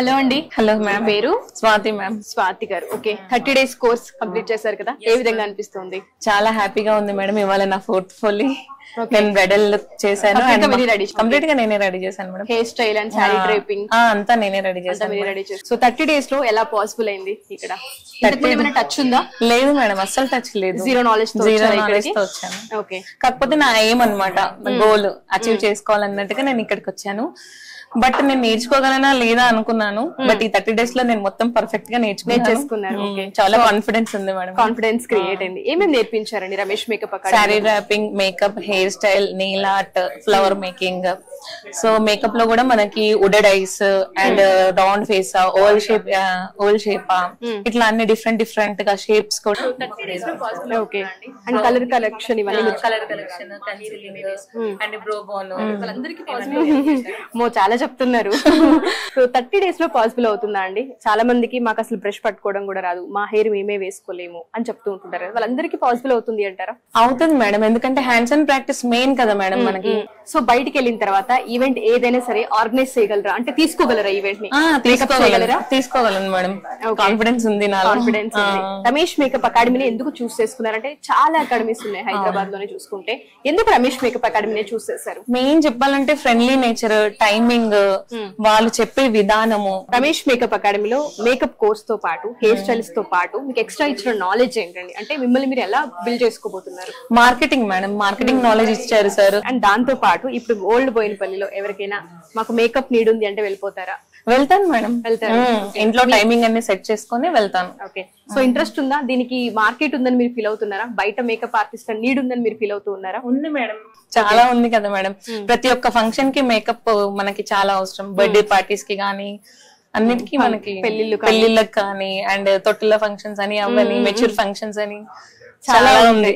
Hello అండి. Hello ma'am. పేరు Swathi ma'am. Swathi గారు. ఓకే, 30 days కోర్స్ కంప్లీట్ చేశారు కదా, ఏ విధంగా అనిపిస్తుంది? చాలా హ్యాపీగా ఉంది మేడం. ఇవాళ నా ఫోర్త్ ఫుల్లీ నేను బ్రైడల్ చేశాను. కంప్లీట్ గా నేనే రెడీ చేశాను madam. Hair style and sorry డ్రైపింగ్ అంతా నేనే రెడీ చేశాను. సో 30 days లో ఎలా పాసిబుల్ అయింది? ఇక్కడ టచ్ ఉందా? లేదు మేడం, అస్సలు టచ్ లేదు. జీరో నాలెడ్జ్ తో వచ్చాను. ఓకే, కాకపోతే నా ఎయిమ్ అన్నమాట, గోల్ అచీవ్ చేసుకోవాలన్నట్టుగా నేను ఇక్కడికి వచ్చాను. బట్ నేను నేర్చుకోగలనా లేదా అనుకున్నాను. బట్ ఈ 30 days లో నేను మొత్తం పర్ఫెక్ట్ గా నేర్చుకున్నాను. చాలా కాన్ఫిడెన్స్ ఉంది మేడం. కాన్ఫిడెన్స్ క్రియేట్ అయింది. ఏమేమి నేర్పించారండి Ramesh makeup academy? Sari draping, makeup, hair style, nail art, flower making. So makeup లో కూడా మనకి hooded eyes and round face, oval shape ఇట్లా అన్ని డిఫరెంట్ గా షేప్స్ కూడా. ఓకే, అండ్ కలర్ కలెక్షన్ ఇవన్నీ చాలా చెప్తున్నారు. సో 30 days లో పాసిబుల్ అవుతుందా అండి? చాలా మందికి మాకు అసలు బ్రష్ పట్టుకోవడం కూడా రాదు, మా హెయిర్ మేమే వేసుకోలేము అని చెప్తూ ఉంటుంటారు. వాళ్ళందరికీ పాసిబుల్ అవుతుంది అంటారా? అవుతుంది మేడం, ఎందుకంటే హ్యాండ్స్ అండ్ ప్రాక్టీస్ మెయిన్ కదా మేడం మనకి. సో బయటికి వెళ్ళిన తర్వాత ఈవెంట్ ఏదైనా సరే ఆర్గనైజ్ చేయగలరా? అంటే తీసుకోగలరా ఈవెంట్ ని? తీసుకోగలను మేడం, కాన్ఫిడెన్స్ ఉంది. కాన్ఫిడెన్స్ ఉంది. రమేష్ మేకప్ అకాడమీని ఎందుకు చూస్ చేసుకున్నారంటే చాలా అకాడమీస్ ఉన్నాయి హైదరాబాద్ లోనే చూసుకుంటే, ఎందుకు రమేష్ మేకప్ అకాడమీనే చూస్ చేశారు? మెయిన్ చెప్పాలంటే ఫ్రెండ్లీ నేచర్, టైమింగ్, వాళ్ళు చెప్పే విధానము. రమేష్ మేకప్ అకాడమీలో మేకప్ కోర్స్ తో పాటు హెయిర్ స్టైల్స్ తో పాటు మీకు ఎక్స్ట్రా ఇచ్చిన నాలెడ్జ్ ఏంటండి? అంటే మిమ్మల్ని మీరు ఎలా బిల్డ్ చేసుకోబోతున్నారు? మార్కెటింగ్ మేడం, మార్కెటింగ్ నాలెడ్జ్ ఇచ్చారు సార్. అండ్ దాంతో పాటు ఇప్పుడు ఓల్డ్ బోయినపల్లిలో ఎవరికైనా మాకు మేకప్ నీడ్ ఉంది అంటే వెళ్ళిపోతారా? వెళ్తాను మేడం, వెళ్తాను. ఇంట్లో టైమింగ్ అన్ని సెట్ చేసుకుని వెళ్తాను. ఓకే, సో ఇంట్రెస్ట్ ఉందా? దీనికి మార్కెట్ ఉందని మీరు ఫీల్ అవుతున్నారా? బయట మేకప్ ఆర్టిస్ట్ నీడ్ ఉందని మీరు ఫీల్ అవుతూ ఉన్నారా? ఉంది మేడం, చాలా ఉంది కదా మేడం. ప్రతి ఒక్క ఫంక్షన్ కి మేకప్ మనకి చాలా అవసరం. బర్త్డే పార్టీస్ కి గానీ అన్నిటికీ మనకి, పెళ్లిళ్ళకి కానీ, అండ్ తొట్టిల ఫంక్షన్స్ అని, అవన్నీ మెచ్యూర్ ఫంక్షన్స్ అని చాలా ఉంది.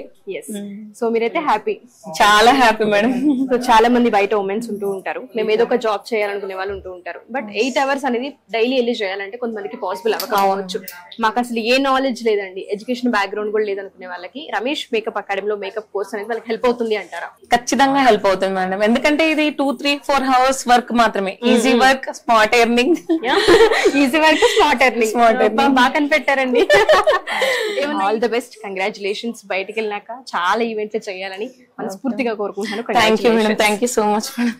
సో మీరైతే హ్యాపీ? చాలా హ్యాపీ మేడం. సో చాలా మంది బయట ఉమెన్స్ ఉంటూ ఉంటారు, మేము ఏదో ఒక జాబ్ చేయాలనుకునే వాళ్ళు ఉంటూ ఉంటారు. బట్ 8 hours అనేది డైలీ వెళ్ళి చేయాలంటే కొంతమందికి పాసిబుల్ అవ్వకపోవచ్చు. మాకు అసలు ఏ నాలెడ్జ్ లేదండి, ఎడ్యుకేషన్ బ్యాక్గ్రౌండ్ కూడా లేదనుకునే వాళ్ళకి రమేష్ మేకప్ అకాడమీలో మేకప్ కోర్స్ అనేది వాళ్ళకి హెల్ప్ అవుతుంది అంటారా? ఖచ్చితంగా హెల్ప్ అవుతుంది మేడం, ఎందుకంటే ఇది 2-3-4 hours వర్క్ మాత్రమే. Easy work, smart earning. Easy work, smart earning. బాగా కనిపెట్టారండి. All the best, congratulations. బయటికి వెళ్ళినాక చాలా ఈవెంట్లు చేయాలని మనస్ఫూర్తిగా కోరుకుంటున్నాను. Thank you madam, thank you so much madam.